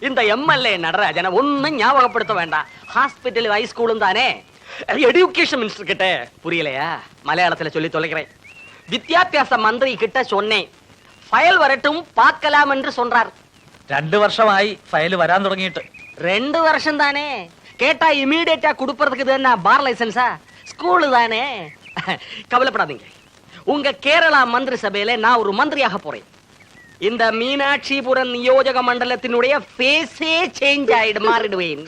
இந்த எம்எல்ஏ நடராஜனை ஒன்னும் ஞாபகப்படுத்த வேண்டாம். ஹாஸ்பிட்டல் ஹைஸ்கூலும் தானே. எஜுகேஷன் மினிஸ்டர் கிட்ட புரியலையா? மலையாளத்துல சொல்லி தொலைக்கிறேன். வித்யாபியாச மந்திரி கிட்ட சொன்னேன், ഫയൽ വരട്ടും പാക്കലാം എന്ന് சொல்றார். 2 വർഷമായി ഫയൽ വരാൻ തുടങ്ങിയിട്ട്. 2 വർഷം தானே. கேட்டா இமிடியேட்டா கொடுப்பறதுக்கு இது என்ன பார் லைசன்ஸா? ஸ்கூல் தானே. கவலைப்படாதீங்க. உங்க கேரளா மந்திரி சபையில நான் ஒரு மந்திரியாக போறேன். இந்த மீனாட்சிபுரம் நியோஜக மண்டலத்தினுடைய ஃபேஸே சேஞ்ச் ஆயிடு மாறிடுவேன்.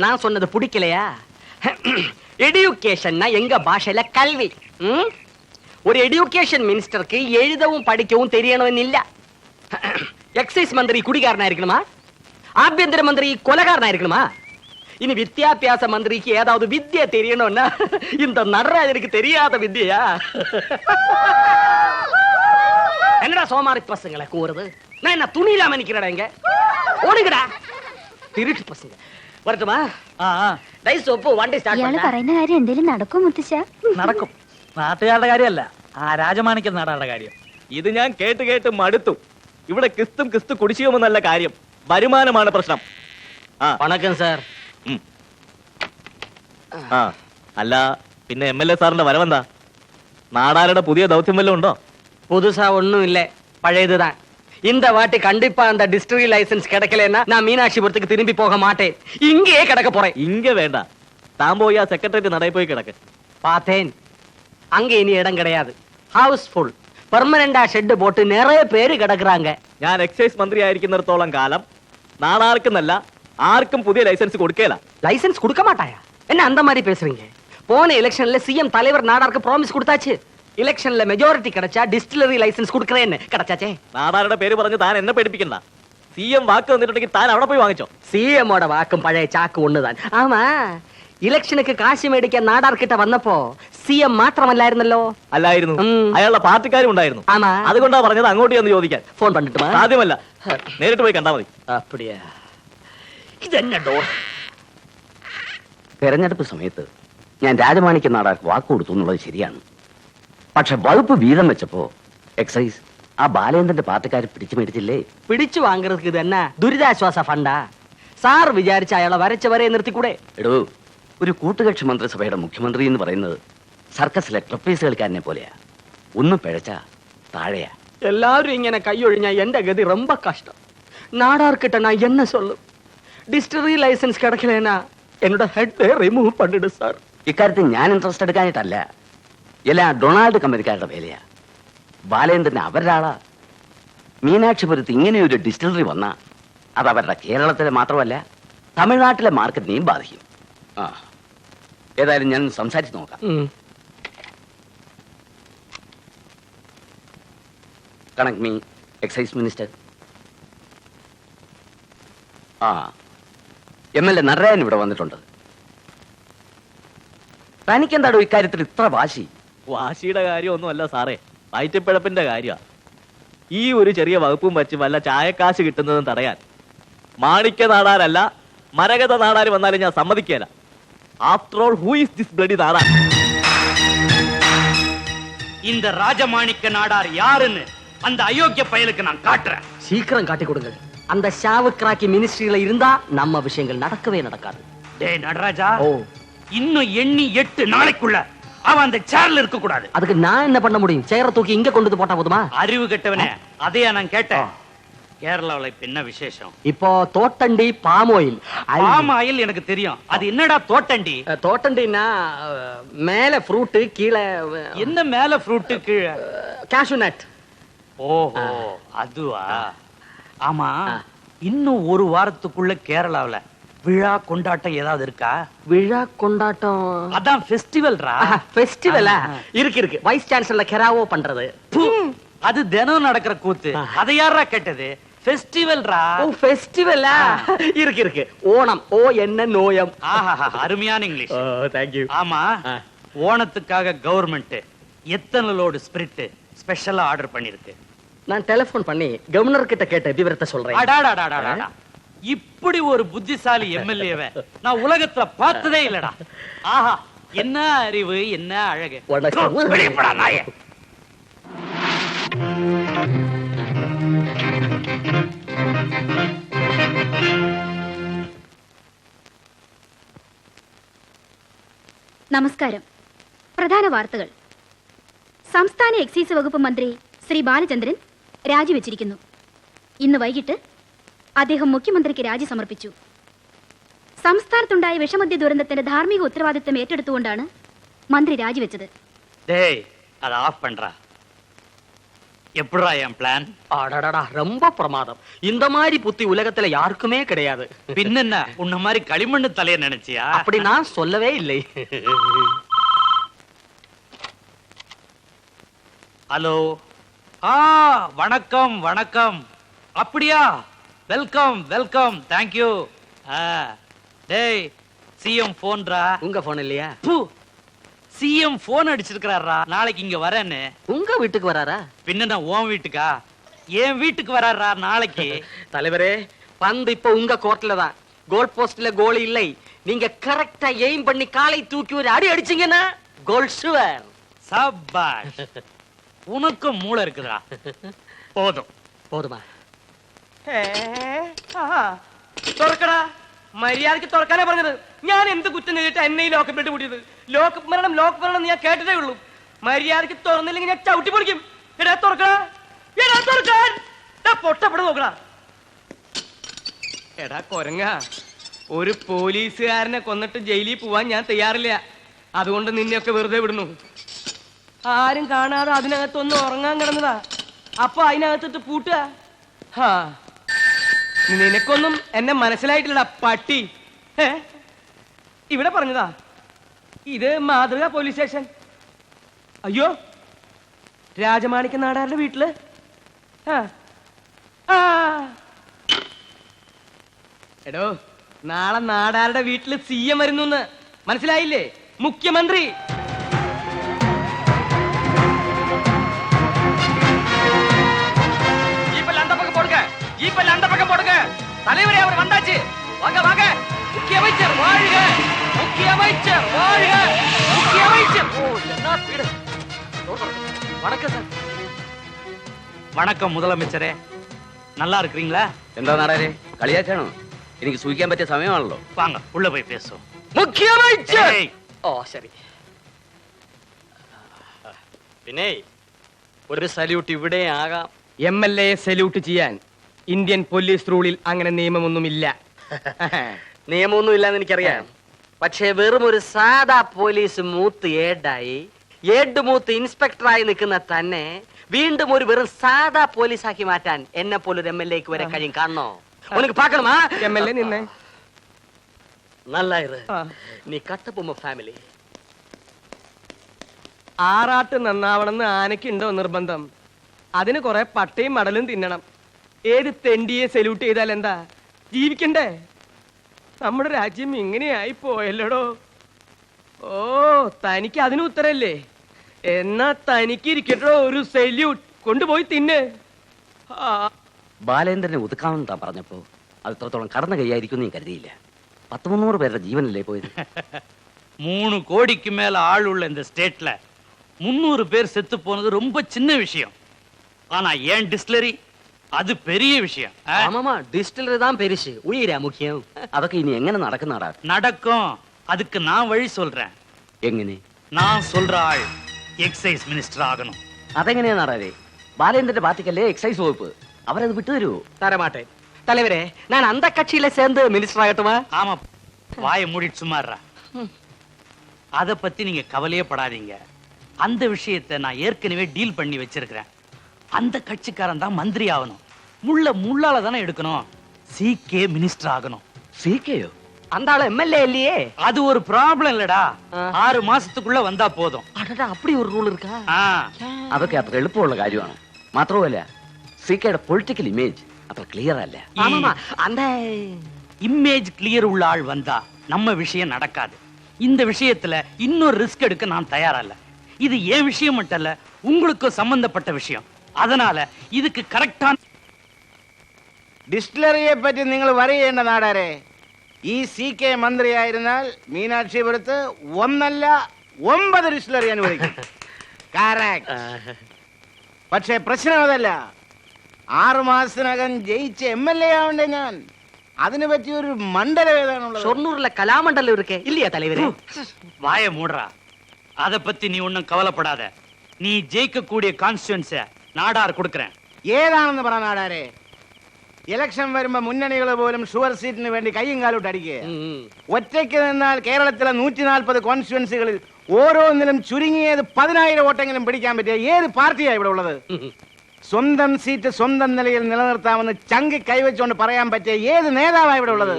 நான் சொன்னது பிடிக்கலையா? எஜுகேஷன்னா எங்க பாஷையில கல்வி. ஒரு எஜுகேஷன் மினிஸ்டருக்கு எழுதவும் படிக்கவும் தெரியணும் இல்ல. எக்ஸைஸ் மந்திரி குடிகாரனா இருக்கணுமா? ஆഭ്യന്തര மந்திரி கொலைகாரனா இருக்கணுமா? இனி வித்யாபியாச மந்திரிக்கு ஏதாவது வித்யா தெரியணும்னா இந்த நடராஜனுக்கு தெரியாத வித்யா? எங்கடா சோமாரி பசங்களை கூறுது? நான் என்ன துணியிலாம நிக்கிறடா? இங்க ஓடுங்கடா திருட்டு பசங்க. வரட்டுமா? ഡൈ സോപ്പ് വണ്ടി സ്റ്റാർട്ട് ഇയാള് പറയുന്ന കാര്യം എന്തേലും നടക്കും മുത്തശ്ശ? നടക്കും. നാട്ടുകാരുടെ കാര്യമല്ല, ആ രാജമാണിക്യം നാടാരുടെ കാര്യം. ഇത് ഞാൻ കേട്ട് കേട്ട് മടുത്തു. ഇവിടെ ക്രിസ്തു കുടിശ്ശികമെന്നല്ല കാര്യം, വരുമാനമാണ് പ്രശ്നം. വണക്കം സാർ. അല്ല പിന്നെ MLA സാറിന്റെ വരവെന്താ? നാടാരുടെ പുതിയ ദൗത്യം വല്ലതും ഉണ്ടോ? புதுசா ஒண்ணும் இல்ல, பழையதுதான். இந்த வாட்டி கண்டிப்பா அந்த டிஸ்ட்ரிக்ட் லைசன்ஸ் கிடைக்கலன்னா நான் மீனாட்சிபுரத்துக்கு திரும்பி போக மாட்டேன். இங்கேயே கிடக்க போறேன். இங்க வேണ്ട, താൻ പോയി ആ സെക്രട്ടേറിയറ്റ് നടയിൽ പോയി കിടക്ക്. பார்த்தேன், அங்க இனி இடம் கிடையாது. House full. பெர்மனண்டா ஷெட் போட்டு நிறைய பேര് കിടக்குறாங்க. ഞാൻ എക്സൈസ് മന്ത്രി ആയിരിക്കുന്നിടത്തോളം കാലം നാടാർക്കെന്നല്ല ആർക്കും പുതിയ ലൈസൻസ് കൊടുക്കേല. லைசன்ஸ் கொடுக்க மாட்டாயா? என்ன அந்த மாதிரி பேசுறீங்க? போன எலெக்ஷன்ல சிஎம் தலைவர் நாடாருக்கு ப்ராமிஸ் கொடுத்தாச்சு. ഇലക്ഷനിലെ മെജോറിറ്റി கிடைச்சா ഡിസ്റ്റിലറി ലൈസൻസ് കൊടുക്കറേன்னு கிடைச்சாச்சே. നാടാരുടെ പേര് പറഞ്ഞ് താൻ എന്നെ പേടിപ്പിക്കണ്ട. CM വാക്ക് തന്നിട്ടുണ്ടെങ്കിൽ താൻ അവിടെ പോയി വാങ്ങിച്ചോ. CMோட വാക്കും പഴയ ചാക്ക് ഒന്നുതാൻ. ആമാ, ഇലക്ഷനുക്ക് കാശ് മേടിക്കാൻ നാടാർക്കിட்ட വന്നപ്പോ CM മാത്രമല്ലായിരുന്നല്ലോ. അല്ലായിരുന്നു, അയാളുടെ പാർട്ടിക്കാരും ഉണ്ടായിരുന്നു. അതുകൊണ്ടാ പറഞ്ഞത് അങ്ങോട്ട് ചെന്ന് ചോദിക്കാൻ. ഫോൺ പണ്ടിട്ട് സാധ്യമല്ല, നേരിട്ട് പോയി കണ്ടാ മതി. അപ്പടിയാ? ഇതെന്നെ ഡോർ. തെരഞ്ഞെടുപ്പ് സമയത്ത് ഞാൻ രാജമാണിക്യ നാടാർക്ക് വാക്ക് കൊടുത്തു എന്നുള്ളത് ശരിയാണ്. പക്ഷെ വകുപ്പ് വീതം വെച്ചപ്പോ എക്സൈസ് ആ ബാലേന്ദ്രന്റെ പാർട്ടിക്കാരെ പിടിച്ചു മേടിച്ചില്ലേ? പിടിച്ചു വാങ്ങുന്നത് ഇത് തന്നെ ദുരിതാശ്വാസ ഫണ്ടാ. സാർ വിചാരിച്ച അയാളെ വരച്ച വരെ നിർത്തിക്കൂടെ? എടോ, ഒരു കൂട്ടുകക്ഷി മന്ത്രിസഭയുടെ മുഖ്യമന്ത്രി എന്ന് പറയുന്നത് സർക്കസിലെ ട്രപ്പീസ് കളിക്കാരനെ പോലെയാ. ഒന്ന് പിഴച്ച താഴെയാ. എല്ലാവരും ഇങ്ങനെ കൈയൊഴിഞ്ഞാ എന്റെ ഗതി ரொம்ப കഷ്ടം. നാടാർക്കിட்ட நான் என்ன சொல்லும்? ഡിസ്റ്റിലറി ലൈസൻസ് കിടക്കലേനാ എന്നോട് ഹെഡ് റിമൂവ് പണ്ടിട് സാർ. ഇക്കാര്യത്തിൽ ഞാൻ ഇൻട്രസ്റ്റ് എടുക്കാനായിട്ടല്ല, എല്ലാ ഡൊണാൾഡ് കമ്പനിക്കാരുടെ വേലയാ. ബാലേന്ദ്രന് അവരുടെ ആളാ. മീനാക്ഷിപുരത്ത് ഇങ്ങനെയൊരു ഡിസ്റ്റിലറി വന്നാ അത് അവരുടെ കേരളത്തിലെ മാത്രമല്ല തമിഴ്നാട്ടിലെ മാർക്കറ്റിനെയും ബാധിക്കും. ഏതായാലും ഞാൻ സംസാരിച്ച് നോക്കാം. Connect me excise minister. MLA Natarajan ഇവിടെ വന്നിട്ടുണ്ട്. തനിക്കെന്താടോ ഇക്കാര്യത്തിൽ ഇത്ര വാശി? വാശിയുടെ കാര്യമൊന്നുമല്ല സാറേ, വയറ്റിപ്പിഴപ്പിന്റെ കാര്യമാണ്. ഈ ഒരു ചെറിയ വകുപ്പും വച്ച് വല്ല ചായക്കാശ് കിട്ടുന്നതും തടയാൻ മാണിക്യ നാടാരല്ല മരകത നാടാര് വന്നാലും ഞാൻ സമ്മതിക്കേല. After all, who is this bloody Nadar? இந்த ராஜமாணிக்க நாடார் யாருன்னு அந்த அயோக்கிய பயலுக்கு நான் காட்டுறேன். சீக்கிரம் காட்டி கொடுங்க. அந்த ஷாவுக்ராக்கி மினிஸ்ட்ரியில இருந்தா நம்ம விஷயங்கள் நடக்கவே நடக்காது. டேய் நடராஜா, இன்னும் எண்ணி 8 நாளைக்குள்ள அவன் அந்த சேர்ல இருக்க கூடாது. அதுக்கு நான் என்ன பண்ண முடியும்? சேர தூக்கி இங்க கொண்டு போட்டா போதுமா? அறிவு கெட்டவனே, அதையா நான் கேட்டேன். கேரளாவுல இப்ப என்ன விசேஷம்? இப்போ தோட்டண்டி பாம் ஆயில். பாம் ஆயில் எனக்கு தெரியும். அது என்னடா தோட்டண்டி? தோட்டண்டினா மேல ஃப்ரூட், கீழே என்ன மேல ஃப்ரூட் கீழே கேஷ்யூ நட். ஓஹோ, அதுவா? ஆமா, இன்னும் ஒரு வாரத்துக்குள்ள கேரளாவுல விழா கொண்டாட்டம் ஏதாவது இருக்கா? விழா கொண்டாட்டம் அதான் ஃபெஸ்டிவல்ரா. ஃபெஸ்டிவலா? இருக்கு. வைஸ் சான்சலர் கெராவோ பண்றது. அது தினம் நடக்கிற கூத்து. அதை யாரா கேட்டது? ஃபெஸ்டிவல்ரா. ஓ, ஃபெஸ்டிவலா? இருக்கு. ஓணம். ஓ என்ன நோயம். ஆஹா, அருமையான இங்கிலீஷ். Thank you. ஆமா, ஓணத்துக்காக கவர்மெண்ட் எத்தனை லோடு ஸ்பிரிட் ஸ்பெஷலா ஆர்டர் பண்ணிருக்கு? நான் டெலிபோன் பண்ணி கவர்னர் கிட்ட கேட்ட விவரத்தை சொல்றேன். அடாடாடாடாடா, இப்படி ஒரு புத்திசாலி MLA-வை நான் உலகத்துல பார்த்ததே இல்லடா. ஆஹா, என்ன அறிவு, என்ன அழகு. வெளிப்படா நாயே. നമസ്കാരം. പ്രധാന വാർത്തകൾ. സംസ്ഥാന എക്സൈസ് വകുപ്പ് മന്ത്രി ശ്രീ ബാലചന്ദ്രൻ രാജിവെച്ചിരിക്കുന്നു. ഇന്ന് വൈകിട്ട് അദ്ദേഹം മുഖ്യമന്ത്രിക്ക് രാജി സമർപ്പിച്ചു. സംസ്ഥാനത്തുണ്ടായ വിഷമദ്യ ദുരന്തത്തിന്റെ ധാർമ്മിക ഉത്തരവാദിത്തം ഏറ്റെടുത്തുകൊണ്ടാണ് മന്ത്രി രാജിവെച്ചത്. டேய் அதை ஆஃப் பண்றா. எப்படிடா என் பிளான்? அடடடா, ரொம்ப பிரமாதம். இந்த மாதிரி புத்தி உலகத்துல யாருக்குமே கிடையாது. பின்னென்ன உன்ன மாதிரி களிமண்ணு தலைய நினைச்சியா? அப்படி நான் சொல்லவே இல்லை. ஹலோ. வணக்கம் வணக்கம். அப்படியா? Welcome welcome. Thank you. டேய் சிஎம் போன்டா. உங்க போன் இல்லையா? சிஎம் போன் அடிச்சிருக்காரா, நாளைக்கு இங்க வரேன்னு. உங்க வீட்டுக்கு வராரா? பின்ன நான் உன் வீட்டுக்கா? என் வீட்டுக்கு வராரா நாளைக்கு? தலைவரே, பந்து இப்ப உங்க கோர்ட்ல தான். கோல் போஸ்ட்ல கோல் இல்லை. நீங்க கரெக்டா எய்ம் பண்ணி காலை தூக்கி ஒரு அடி அடிச்சீங்கன்னா கோல் ஷுவர். சபாஷ். உனக்கும் மூளை இருக்குதா? போதும். போதுமா? തുറക്കടാ. മര്യാദക്ക് തുറക്കാനാ പറഞ്ഞത്. ഞാൻ എന്ത് കുറ്റം ചെയ്തിട്ട് എന്നെ ഈ ലോക്കപ്പിലിട്ട് കൂട്ടിയത്? ലോക്കപ്പ് മരണം ഞാൻ കേട്ടിട്ടേ ഉള്ളൂ. മര്യാദക്ക് തുറന്നില്ലെങ്കിൽ ഞാൻ ചവിട്ടി പൊളിക്കും. എടാ തുറക്കടാ. എടാ തുറക്കാൻ. പൊട്ടപ്പെട നോക്കടാ. എടാ കൊരങ്ങ, ഒരു പോലീസുകാരനെ കൊന്നിട്ട് ജയിലിൽ പോവാൻ ഞാൻ തയ്യാറില്ല. അതുകൊണ്ട് നിന്നെയൊക്കെ വെറുതെ വിടുന്നു. ആരും കാണാതെ അതിനകത്തൊന്ന് ഉറങ്ങാൻ കിടന്നതാ. അപ്പൊ അതിനകത്തിട്ട് പൂട്ടുക. നിനക്കൊന്നും എന്നെ മനസ്സിലായിട്ടില്ലടാ പട്ടി. ഇവിടെ പറഞ്ഞതാ. ഇത് മാതൃക പോലീസ് സ്റ്റേഷൻ. അയ്യോ, രാജമാണിക്യ നാടാരുടെ വീട്ടില്. എടോ, നാളെ നാടാരുടെ വീട്ടില് സിഎം വരുന്നു. മനസ്സിലായില്ലേ? മുഖ്യമന്ത്രി. தலைவரே, அவர் வந்தாச்சு. வாங்க வாங்க. முக்கிய அமைச்சர் வாழ்க. முக்கிய அமைச்சர் வாழ்க. முக்கிய அமைச்சர். ஓ, என்ன ஸ்பீடு. வணக்கம் சார். வணக்கம் முதலமைச்சரே. நல்லா இருக்கிறீங்களா? എന്താ നാടാരെ, കളിയാക്കാണോ? എനിക്ക് സൂഹിക്കാൻ പറ്റിയ സമയമാണല്ലോ. வாங்க உள்ள போய் பேசுவோம். മുഖ്യ அமைச்சர். ஏய், ഓ ശരി. പിന്നെ ഒരു സല്യൂട്ട് ഇവിടെ ആകാം. MLA സല്യൂട്ട് ചെയ്യാൻ ഇന്ത്യൻ പോലീസ് റൂളിൽ അങ്ങനെ നിയമമൊന്നുമില്ല. നിയമമൊന്നും ഇല്ലാന്ന് എനിക്കറിയാം. പക്ഷേ വെറും ഒരു സാധാ പോലീസ് മൂത്ത് ഏഡ് മൂത്ത് ഇൻസ്പെക്ടറായി നിൽക്കുന്ന തന്നെ വീണ്ടും ഒരു വെറും സാധാ പോലീസാക്കി മാറ്റാൻ എന്നെ പോലൊരു MLAക്ക് വരെ കഴിയും. കാണണോ? ഉനക്ക് പാക്കണമാ? MLA നിന്നെ നല്ല നീ കട്ടപ്പുമ്മ ഫാമിലി. ആറാട്ട് നന്നാവണമെന്ന് ആനയ്ക്കുണ്ടോ നിർബന്ധം? അതിന് കുറെ പട്ടയും മടലും തിന്നണം. ഏത് തെണ്ടിയെ സല്യൂട്ട് ചെയ്താൽ എന്താ? ജീവിക്കണ്ടേ? നമ്മുടെ രാജ്യം ഇങ്ങനെയായി പോയല്ലോടോ. ഓ, തനിക്ക് അതിന് ഉത്തരല്ലേ? എന്നാ തനിക്ക് ഇരിക്കട്ടോ ഒരു സല്യൂട്ട്. കൊണ്ടുപോയി തിന്ന്. ബാലേന്ദ്രനെ ഒതുക്കാമെന്ന് താൻ പറഞ്ഞപ്പോ അത് ഇത്രത്തോളം കടന്നു കൈയായിരിക്കും നീ കരുതിയില്ല. 100-300 പേരുടെ ജീവനല്ലേ പോയത്? 3 கோடிக்கு மேல ஆள் உள்ள இந்த ஸ்டேட்ல 300 பேர் செத்து போனது ரொம்ப சின்ன விஷயம். ஆனா ஏன் டிஸ்டிலரி அது பெரிய விஷயம். ഡിസ്റ്റിലറി தான் பெருசு, உயிரா முக்கியம். അതൊക്കെ ഇനി എങ്ങനെ നടക്കുന്നാടാ? நடக்கும். அதுக்கு நான் வழி சொல்றேன். എങ്ങനെ? நான் சொல்ற ஆள் எக்ஸைஸ் மினிஸ்டர் ஆகணும். അതെങ്ങനെയാ നാടാരെ? ബാലേന്ദ്രന്റെ പാർട്ടിക്കല്ലേ എക്സൈസ് വകുപ്പ്. അവരത് വിട്ടുതരുമോ? തരമാട്ടെ. തലവരെ, ഞാൻ അന്ത കക്ഷിയിലെ சேர்ந்து മിനിസ്റ്റർ ആകട്ടുമാ? ஆமா, வாயை மூடிட்டு சும்மாறா. அத பத்தி நீங்க கவலையே படாதீங்க. அந்த விஷயத்தை நான் ஏற்கனவே டீல் பண்ணி வச்சிருக்கிறேன். அந்த கட்சிக்காரன் தான் மந்திரி ஆகணும். முள்ளால தானே எடுக்கணும். சிகே மினிஸ்டர் ஆகணும். സികെയോ? அந்த ஆளு MLA இல்லையே. அது ஒரு ப்ராப்ளம் இல்லடா. 6 മാസத்துக்குள்ள വന്നാ പോതും. അടടാ, அப்படி ഒരു റൂൾ இருக்கா? അതൊക്കെ അത്ര എളുപ്പമുള്ള കാര്യമാണ്. മാത്രമല്ല സികെയുടെ പൊളിറ്റിക്കൽ ഇമേജ് അത്ര ക്ലിയർ അല്ല. அந்த இமேஜ் கிளியர் உள்ள ஆள் வந்தா நம்ம விஷயம் நடக்காது. இந்த விஷயத்துல இன்னொரு ரிஸ்க் எடுக்க நான் தயாரா இல்ல. இது ஏன் விஷயம் மட்டும் இல்ல, உங்களுக்கும் சம்பந்தப்பட்ட விஷயம். அதனால இதுக்கு കറക്റ്റാണ്. ഡിസ്റ്റിലറിയെ പറ്റി നിങ്ങൾ വരികയേണ്ട നാടാരെ. ഈ CK മന്ത്രിയായിരുന്നാൽ മീനാക്ഷിപുരത്ത് 1 അല്ല 9 ഡിസ്റ്റിലറി അനുവദിക്കും. പക്ഷേ പ്രശ്നം അതല്ല. 6 മാസത്തിനകം ജയിച്ച് MLA ആവണ്ടേ ഞാൻ. അതിനെ പറ്റി ഒരു മണ്ഡലം ഏതാണുള്ളത്? ഷൊർണൂരിലെ കലാമണ്ഡലം இருக்கே இல்லையா தலைவரே? வாய மூடுறா. அத பத்தி நீ ஒன்னும் கவலைப்படாத. நீ ஜெயிக்க கூடிய கான்ஸ்டிட்யூன்ஸ நாடார் கொடுக்கறேன். ഏതാണെന്ന് പറ നാടാരെ. ഇലക്ഷൻ വരുമ്പോ മുന്നണികൾ പോലും ഷുവർ സീറ്റിന് വേണ്ടി കയ്യും കാലോട്ട് അടിക്കുക. ഒറ്റയ്ക്ക് നിന്നാൽ കേരളത്തിലെ 140 കോൺസ്റ്റിറ്റ്യുവൻസികളിൽ ഓരോന്നിലും ചുരുങ്ങിയത് 10,000 വോട്ടെങ്കിലും പിടിക്കാൻ പറ്റിയ ഏത് പാർട്ടിയാണ് ഇവിടെ ഉള്ളത്? സ്വന്തം സീറ്റ് സ്വന്തം നിലയിൽ നിലനിർത്താമെന്ന് ചങ്കി കൈവച്ചുകൊണ്ട് പറയാൻ പറ്റിയ ഏത് നേതാവാണ് ഇവിടെ ഉള്ളത്?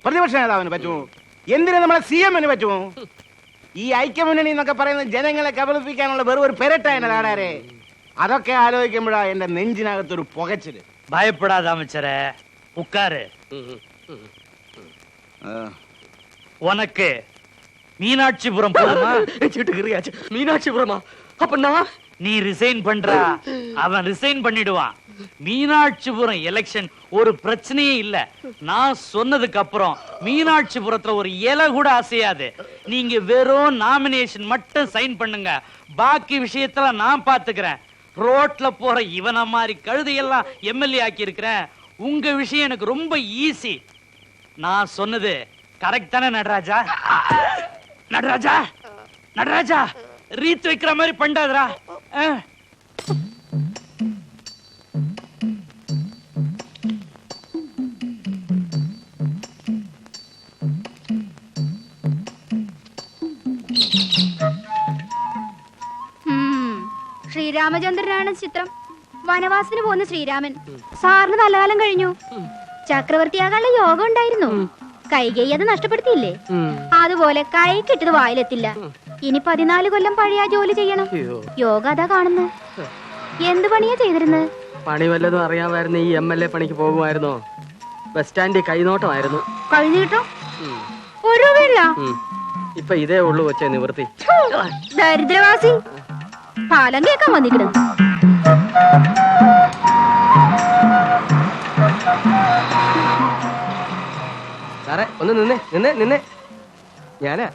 പ്രതിപക്ഷ നേതാവിന് പറ്റുമോ? എന്തിനു നമ്മളെ CM-ന് പറ്റുമോ? ഈ ഐക്യമുന്നണി എന്നൊക്കെ പറയുന്നത് ജനങ്ങളെ കബളിപ്പിക്കാനുള്ള വെറും ഒരു പെരട്ടായ നാടാരെ. അതൊക്കെ ആലോചിക്കുമ്പോഴാ എന്റെ നെഞ്ചിനകത്തൊരു പുകച്ചില്. பயப்படாத அமைச்சரே, உட்காரு. உனக்கு மீனாட்சிபுரம் போதுமா? மீனாட்சிபுரமா? அப்ப நீ ரிசைன் பண்றா, அவன் ரிசைன் பண்ணிடுவான். மீனாட்சிபுரம் எலெக்ஷன் ஒரு பிரச்சனையே இல்ல. நான் சொன்னதுக்கு அப்புறம் மீனாட்சிபுரத்துல ஒரு இலை கூட அசையாது. நீங்க வெறும் நாமினேஷன் மட்டும் சைன் பண்ணுங்க. பாக்கி விஷயத்துல நான் பாத்துக்கிறேன். ரோட்ல போற இவன மாதிரி கழுதையெல்லாம் MLA ஆக்கி இருக்கிறேன். உங்க விஷயம் எனக்கு ரொம்ப ஈஸி. நான் சொன்னது கரெக்ட் தானே நடராஜா? நடராஜா, நடராஜா, ரீத் வைக்கிற மாதிரி பண்ணாதடா. ശ്രീരാമചന്ദ്രനാണ് ചിത്രം. വനവാസത്തിന് പോകുന്ന ശ്രീരാമൻ. സാറിന് നല്ല കാലം കഴിഞ്ഞു. ചക്രവർത്തിയാകാനുള്ള യോഗം ഉണ്ടായിരുന്നു. കൈകൈ അത് നഷ്ടപ്പെടുത്തിയില്ലേ? അതുപോലെ കൈ കിട്ടത് വായിലെത്തില്ല. ഇനി 14 കൊല്ലം പഴയ ജോലി ചെയ്യണം. യോഗ അതാ കാണുന്നു. എന്ത് പണിയാ ചെയ്തിരുന്നത്? പണി വല്ലതും അറിയാമായിരുന്നു ഈ MLA പണിക്ക് പോകുമായിരുന്നോ? ബസ് സ്റ്റാൻഡിൽ കൈനോട്ടമായിരുന്നു. കഴിഞ്ഞു കിട്ടോ? ഒരു രൂപയില്ല. ഇപ്പൊ ഇതേ ഉള്ളു വെച്ചേ നിവൃത്തി. ദരിദ്രവാസി പാലം കേക്കാൻ വന്നിക്കണം. സാറേ ഒന്ന് നിന്നേ നിന്നേ നിന്നേ. ഞാനാ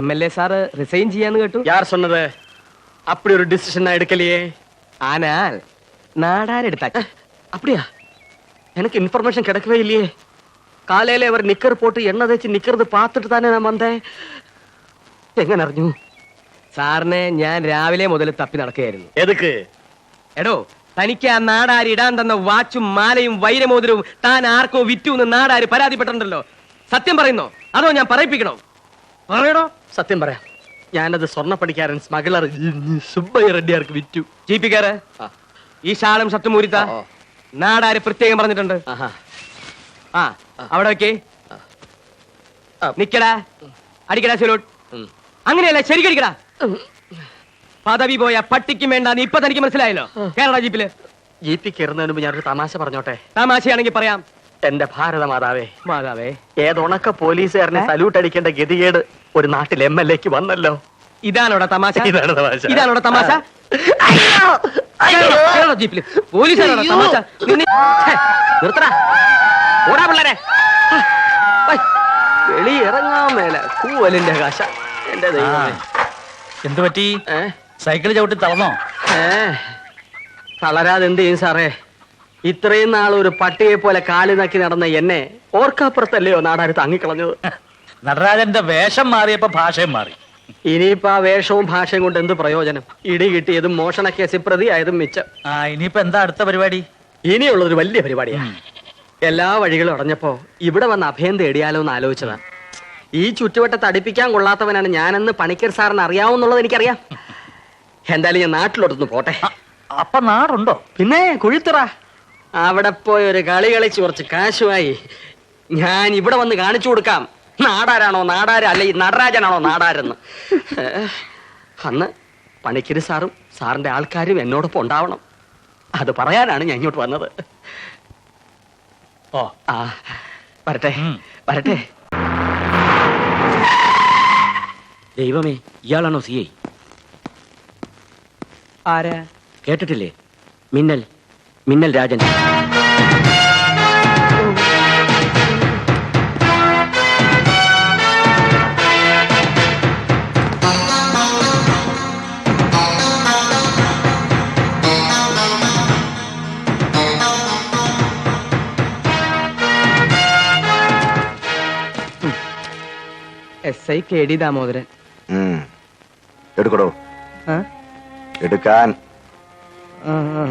MLA സാറ് റിസൈൻ ചെയ്യാന്ന് കേട്ടു. യാർ சொன்னது? அப்படி ஒரு டிசிஷன் நான் எடுக்கலையே. ஆனால் நாடாரெடுத்தாச்சு. அப்படியா? எனக்கு இன்ஃபர்மேஷன் கிடைக்கவே இல்லையே. കാലയിലെ അവർ നിക്കർ പോട്ട് എണ്ണ തേച്ച് നിക്കർത് പാത്തിട്ട് തന്നെ ഞാൻ വന്നേ. എങ്ങനെ അറിഞ്ഞു? സാറിനെ ഞാൻ രാവിലെ മുതൽ തപ്പി നടക്കുകയായിരുന്നു. എതുക്ക്? എടോ, തനിക്ക് ആ നാടാര് ഇടാൻ തന്ന വാച്ചും മാലയും വൈരമോതിരവും താൻ ആർക്കോ വിറ്റു എന്ന് നാടാര് പരാതിപ്പെട്ടിട്ടുണ്ടല്ലോ. സത്യം പറയുന്നോ അതോ ഞാൻ പറയിപ്പിക്കണോ? പറയണോ? സത്യം പറയാം. ഞാനത് സ്വർണ്ണപ്പടിക്കാരൻ സ്മഗ്ലർ സുബ്ബയ്യ റെഡ്ഡിയാർക്ക് വിറ്റു. ജീപ്പിക്കാര് ഈ ഷാളും ഷർട്ടും മൂരിത്ത നാടാര് പ്രത്യേകം പറഞ്ഞിട്ടുണ്ട്. ആ അവിടെ വെക്കേ. നിക്കടാ, അടിക്കടാ സല്യൂട്ട്. അങ്ങനെയല്ല, ശരിക്കടിക്കടാ. പദവി പോയ പട്ടിക്കും വേണ്ട നീ ഇപ്പൊ തനിക്ക് മനസ്സിലായല്ലോ. കേരള ജീപ്പില് ജീപ്പിൽ കയറുന്നതിന് മുമ്പ് ഞാനൊരു തമാശ പറഞ്ഞോട്ടെ? തമാശയാണെങ്കിൽ പറയാം. എന്റെ ഭാരത മാതാവേ, മാതാവേ, ഏതൊണക്ക പോലീസുകാരനെ സല്യൂട്ട് അടിക്കേണ്ട ഗതികേട് ഒരു നാട്ടിൽ MLA-ക്ക് വന്നല്ലോ. ഇതാണോടെ തമാശ? ഇതാണ് തമാശ. ഇതാണോടെ തമാശ? കേരള ജീപ്പില് പോലീസുകാരോടെ തമാശ? നിർത്തടാ, ഓടാ പിള്ളേരെ. വെളി ഇറങ്ങാൻ മേല കൂവലിന്റെ കാശ. എന്റെ ദൈവമേ, എന്ത് പറ്റി? സൈക്കിൾ ചവിട്ടി തളർന്നോ? തളരാതെ എന്ത് ചെയ്യും സാറേ? ഇത്രയും നാൾ ഒരു പട്ടിയെ പോലെ കാലി നക്കി നടന്ന എന്നെ ഓർക്കാപ്പുറത്തല്ലയോ നാടാര് താങ്ങിക്കളഞ്ഞത്? നടരാജന്റെ വേഷം മാറിയപ്പോ ഭാഷയും മാറി. ഇനിയിപ്പോ ആ വേഷവും ഭാഷയും കൊണ്ട് എന്ത് പ്രയോജനം? ഇടി കിട്ടിയതും മോഷണ കേസിൽ പ്രതിയായതും മിച്ചം. ഇനിയിപ്പോ എന്താ അടുത്ത പരിപാടി? ഇനിയുള്ളതൊരു വലിയ പരിപാടിയാണ്. എല്ലാ വഴികളും അടഞ്ഞപ്പോ ഇവിടെ വന്ന് അഭയം തേടിയാലോ എന്ന് ആലോചിച്ചതാ. ഈ ചുറ്റുവട്ടത്ത് അടുപ്പിക്കാൻ കൊള്ളാത്തവനാണ് ഞാനെന്ന് പണിക്കർ സാറിന് അറിയാവുന്നുള്ളത് എനിക്കറിയാം. എന്തായാലും ഞാൻ നാട്ടിലോട്ടൊന്ന് പോട്ടെ. അപ്പൊ നാടുണ്ടോ? പിന്നെ കുഴിത്തുറ. അവിടെ പോയി ഒരു കളി കളിച്ച് കുറച്ച് കാശുമായി ഞാൻ ഇവിടെ വന്ന് കാണിച്ചു കൊടുക്കാം നാടാരാണോ നാടാര്, അല്ല ഈ നടരാജനാണോ നാടാരെന്ന്. അന്ന് പണിക്കര് സാറും സാറിന്റെ ആൾക്കാരും എന്നോടൊപ്പം ഉണ്ടാവണം. അത് പറയാനാണ് ഞാൻ ഇങ്ങോട്ട് വന്നത്. ഓ, ആ വരട്ടെ വരട്ടെ. ദൈവമേ, ഇയാളാണോ CI? ആരാ? കേട്ടിട്ടില്ലേ? മിന്നൽ മിന്നൽ രാജൻ. SI KD Damodaran. എടുക്കടോ, ആ? എടുക്കാൻ. ആ, ആ.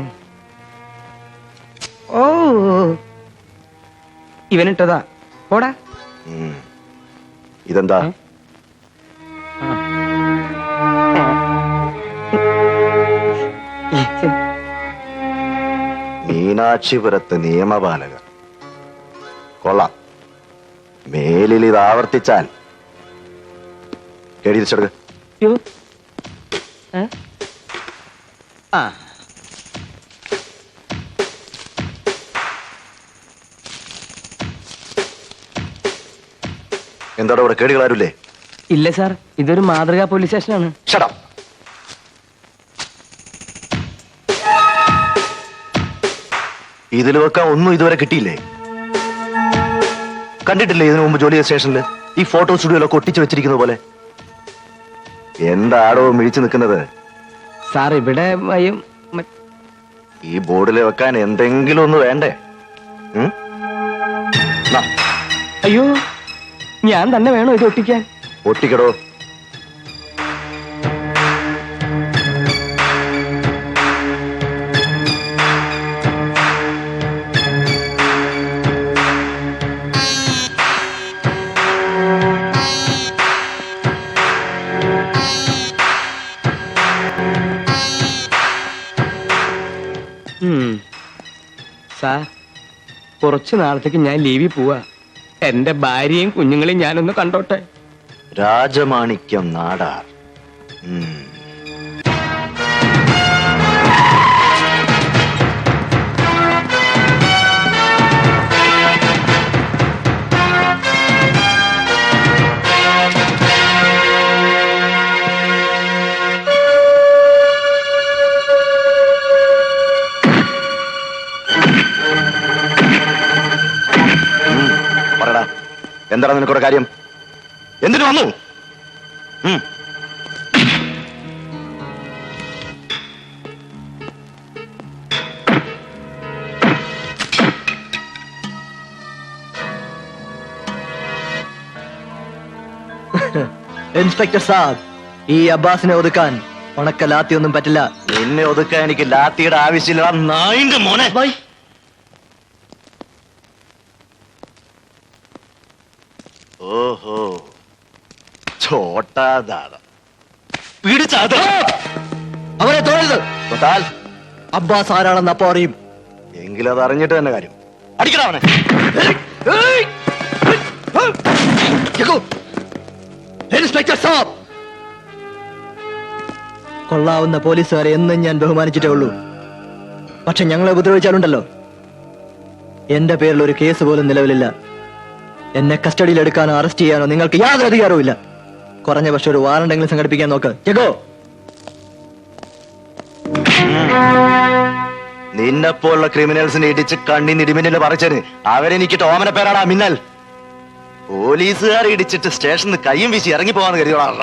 ഓ ഇവനിട്ടതാ. പോടാ. ഇതെന്താ? മീനാക്ഷിപുരത്ത് നിയമപാലകർ. കൊള്ളാം. മേലിൽ ഇത് ആവർത്തിച്ചാൽ കേടിച്ചെടുക്ക. യ്യോ. ഏ? ആ. എന്താടോ ഇവിടെ കേടുകളാരുല്ലേ? ഇല്ല സാർ, ഇതൊരു മാതൃകാ പോലീസ് സ്റ്റേഷനാണ്. Shut up. ഇതിൽ വെക്കാൻ ഒന്നും ഇതുവരെ കിട്ടിയില്ലേ? കണ്ടിട്ടില്ലേ ഇതിനു മുമ്പ് ജോലി ചെയ്ത സ്റ്റേഷനിൽ ഈ ഫോട്ടോ സ്റ്റുഡിയോയിലൊക്കെ ഒട്ടിച്ചു വെച്ചിരിക്കുന്ന പോലെ? എന്താടോ മിഴിച്ചു നിൽക്കുന്നത്? സാർ ഇവിടെ ഈ ബോർഡിൽ വെക്കാൻ എന്തെങ്കിലും ഒന്ന് വേണ്ടേ? അയ്യോ, ഞാൻ തന്നെ വേണോ ഇത് ഒട്ടിക്കാൻ? ഒട്ടിക്കടോ. സാർ, കുറച്ചു നാളത്തേക്ക് ഞാൻ ലീവിൽ പോവാ. എന്റെ ഭാര്യയും കുഞ്ഞുങ്ങളെയും ഞാനൊന്ന് കണ്ടോട്ടെ. രാജമാണിക്യം നാടാർ. പറടാ, എന്താണ് നിനക്കൊരു കാര്യം? എന്തിനു വന്നു? ഇൻസ്പെക്ടർ സാബ്, ഈ അബ്ബാസിനെ ഒതുക്കാൻ ഉണക്ക ലാത്തിയൊന്നും പറ്റില്ല. നിന്നെ ഒതുക്കാൻ എനിക്ക് ലാത്തിയുടെ ആവശ്യമില്ല. നായിന്റെ മോനെ. ഓഹോ, ചോട്ടാദാദ പിടിച്ചാദ. അവരെ തൊഴരുത്. തൊട്ടാൽ അബ്ബാസ് ആരാണെന്ന് അപ്പോ അറിയും. എങ്കിലും അത് അറിഞ്ഞിട്ട് തന്നെ കാര്യം. അടിക്കടാ അവനെ. ഇൻസ്പെക്ടർ സാബ്, കൊള്ളാവുന്ന പോലീസുകാരെ എന്നും ഞാൻ ബഹുമാനിച്ചിട്ടേ ഉള്ളൂ. പക്ഷെ ഞങ്ങളെ ഉപദ്രവിച്ചാലുണ്ടല്ലോ, എന്റെ പേരിൽ ഒരു കേസ് പോലും നിലവിലില്ല. എന്നെ കസ്റ്റഡിയിൽ എടുക്കാനോ അറസ്റ്റ് ചെയ്യാനോ നിങ്ങൾക്ക് യാതൊരു അധികാരവും ഇല്ല. കുറഞ്ഞ പക്ഷെ ഒരു വാറണ്ടെങ്കിലും സംഘടിപ്പിക്കാൻ നോക്ക്. ജഗോ, നിന്നെപ്പോലുള്ള ക്രിമിനൽസിനെ ഇടിച്ച് കണ്ണിന് ഇടിമിന്നല് പറിച്ചതിന് അവരെനിക്ക് ഓമന പേരാടാ മിന്നൽ. പോലീസുകാരെ ഇടിച്ചിട്ട് സ്റ്റേഷനിൽ കയ്യും വീശി ഇറങ്ങി പോവാന്ന് കരുതിയോളാം.